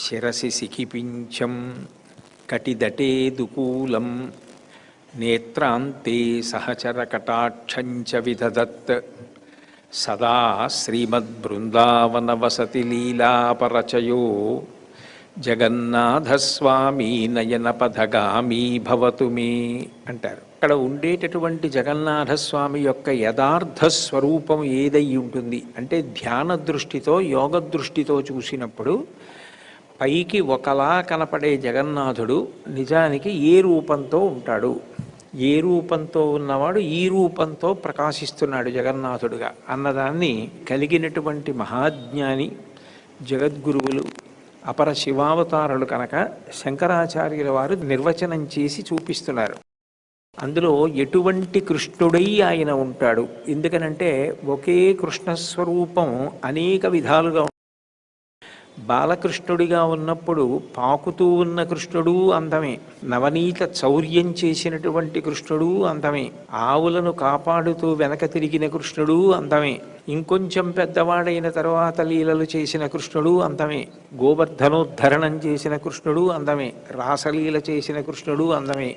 శిరసి సిఖిపించం కటిదటేదుకూలం నేత్రాంతే సహచరకటాక్షంచ విదదత్ సదా శ్రీమద్బృందావనవసతి లీలాపరచయో జగన్నాథస్వామి నయనపథగామీ భవతు మే అంటారు. అక్కడ ఉండేటటువంటి జగన్నాథస్వామి యొక్క యథార్థ స్వరూపం ఏదై ఉంటుంది అంటే ధ్యాన దృష్టితో యోగ దృష్టితో చూసినప్పుడు పైకి ఒకలా కనపడే జగన్నాథుడు నిజానికి ఏ రూపంతో ఉంటాడు, ఏ రూపంతో ఉన్నవాడు ఈ రూపంతో ప్రకాశిస్తున్నాడు జగన్నాథుడుగా అన్నదాన్ని కలిగినటువంటి మహాజ్ఞాని జగద్గురువులు అపర శివావతారులు కనుక శంకరాచార్యుల వారు నిర్వచనం చేసి చూపిస్తున్నారు. అందులో ఎటువంటి కృష్ణుడై ఆయన ఉంటాడు, ఎందుకనంటే ఒకే కృష్ణస్వరూపం అనేక విధాలుగా బాలకృష్ణుడిగా ఉన్నప్పుడు పాకుతూ ఉన్న కృష్ణుడు అందమే, నవనీత చౌర్యం చేసినటువంటి కృష్ణుడు అందమే, ఆవులను కాపాడుతూ వెనక తిరిగిన కృష్ణుడు అందమే, ఇంకొంచెం పెద్దవాడైన తర్వాత లీలలు చేసిన కృష్ణుడు అందమే, గోవర్ధనోద్ధరణం చేసిన కృష్ణుడు అందమే, రాసలీల చేసిన కృష్ణుడు అందమే,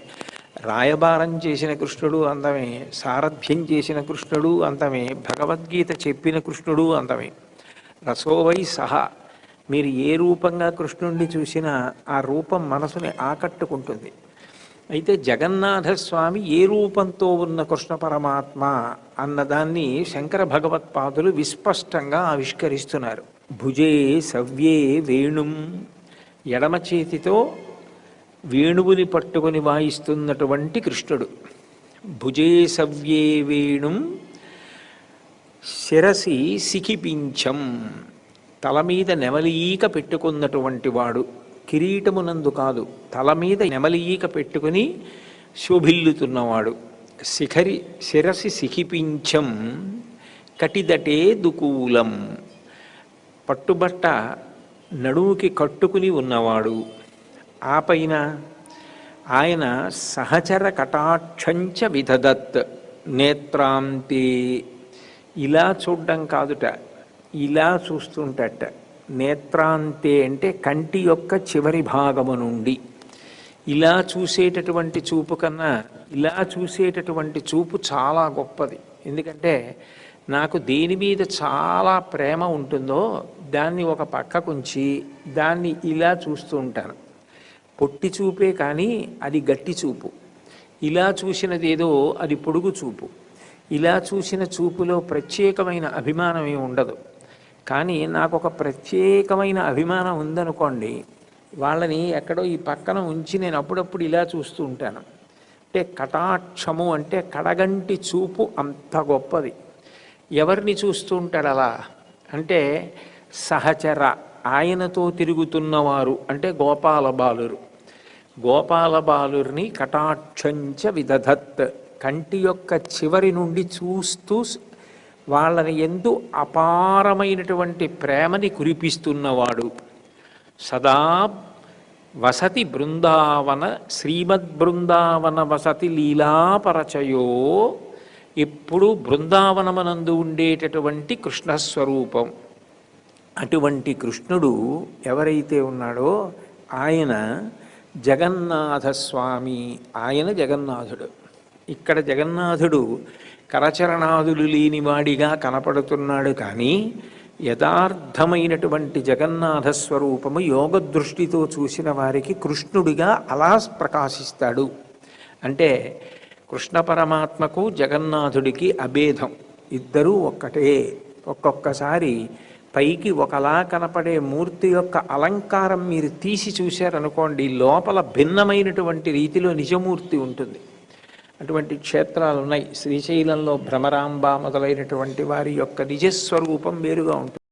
రాయబారం చేసిన కృష్ణుడు అందమే, సారథ్యం చేసిన కృష్ణుడు అందమే, భగవద్గీత చెప్పిన కృష్ణుడు అందమే. రసోవై సహా మీరు ఏ రూపంగా కృష్ణుణ్ణి చూసినా ఆ రూపం మనసుని ఆకట్టుకుంటుంది. అయితే జగన్నాథస్వామి ఏ రూపంతో ఉన్న కృష్ణ పరమాత్మ అన్నదాన్ని శంకర భగవత్పాదులు విస్పష్టంగా ఆవిష్కరిస్తున్నారు. భుజే సవ్యే వేణుం, ఎడమ చేతితో వేణువుని పట్టుకుని వాయిస్తున్నటువంటి కృష్ణుడు. భుజే సవ్యే వేణుం శిరసి సిఖిపించం, తల మీద నెమలీక పెట్టుకున్నటువంటి వాడు, కిరీటమునందు కాదు తల మీద నెమలీక పెట్టుకుని శోభిల్లుతున్నవాడు. శిరసి సిఖిపించం కటిదటే దుకూలం, పట్టుబట్ట నడుముకి కట్టుకుని ఉన్నవాడు. ఆ పైన ఆయన సహచర కటాక్షంచ విదదత్, నేత్రాంతే ఇలా చూడ్డం కాదుట, ఇలా చూస్తుంటట. నేత్రాంతే అంటే కంటి యొక్క చివరి భాగము నుండి. ఇలా చూసేటటువంటి చూపు కన్నా ఇలా చూసేటటువంటి చూపు చాలా గొప్పది. ఎందుకంటే నాకు దేని మీద చాలా ప్రేమ ఉంటుందో దాన్ని ఒక పక్కకుంచి దాన్ని ఇలా చూస్తూ ఉంటాను. పొట్టి చూపే కానీ అది గట్టి చూపు. ఇలా చూసినదేదో అది పొడుగు చూపు. ఇలా చూసిన చూపులో ప్రత్యేకమైన అభిమానం ఏమి ఉండదు. కానీ నాకు ఒక ప్రత్యేకమైన అభిమానం ఉందనుకోండి, వాళ్ళని ఎక్కడో ఈ పక్కన ఉంచి నేను అప్పుడప్పుడు ఇలా చూస్తూ ఉంటాను. అంటే కటాక్షము అంటే కడగంటి చూపు అంత గొప్పది. ఎవరిని చూస్తూ ఉంటాడు అలా అంటే సహచర, ఆయనతో తిరుగుతున్నవారు అంటే గోపాల బాలురు. గోపాల బాలుర్ని కటాక్షంచ విదధత్, కంటి యొక్క చివరి నుండి చూస్తూ వాళ్ళని ఎందు అపారమైనటువంటి ప్రేమని కురిపిస్తున్నవాడు. సదా వసతి బృందావన శ్రీమద్ బృందావన వసతి లీలాపరచయో, ఎప్పుడు బృందావనమనందు ఉండేటటువంటి కృష్ణస్వరూపం. అటువంటి కృష్ణుడు ఎవరైతే ఉన్నాడో ఆయన జగన్నాథస్వామి, ఆయన జగన్నాథుడు. ఇక్కడ జగన్నాథుడు కరచరణాదులు లేనివాడిగా కనపడుతున్నాడు, కానీ యథార్థమైనటువంటి జగన్నాథ స్వరూపము యోగ దృష్టితో చూసిన వారికి కృష్ణుడిగా అలా ప్రకాశిస్తాడు. అంటే కృష్ణ పరమాత్మకు జగన్నాథుడికి అభేదం, ఇద్దరూ ఒక్కటే. ఒక్కొక్కసారి పైకి ఒకలా కనపడే మూర్తి యొక్క అలంకారం మీరు తీసి చూశారనుకోండి, లోపల భిన్నమైనటువంటి రీతిలో నిజమూర్తి ఉంటుంది. అటువంటి క్షేత్రాలు ఉన్నాయి. శ్రీశైలంలో భ్రమరాంబ మొదలైనటువంటి వారి యొక్క నిజస్వరూపం వేరుగా ఉంటుంది.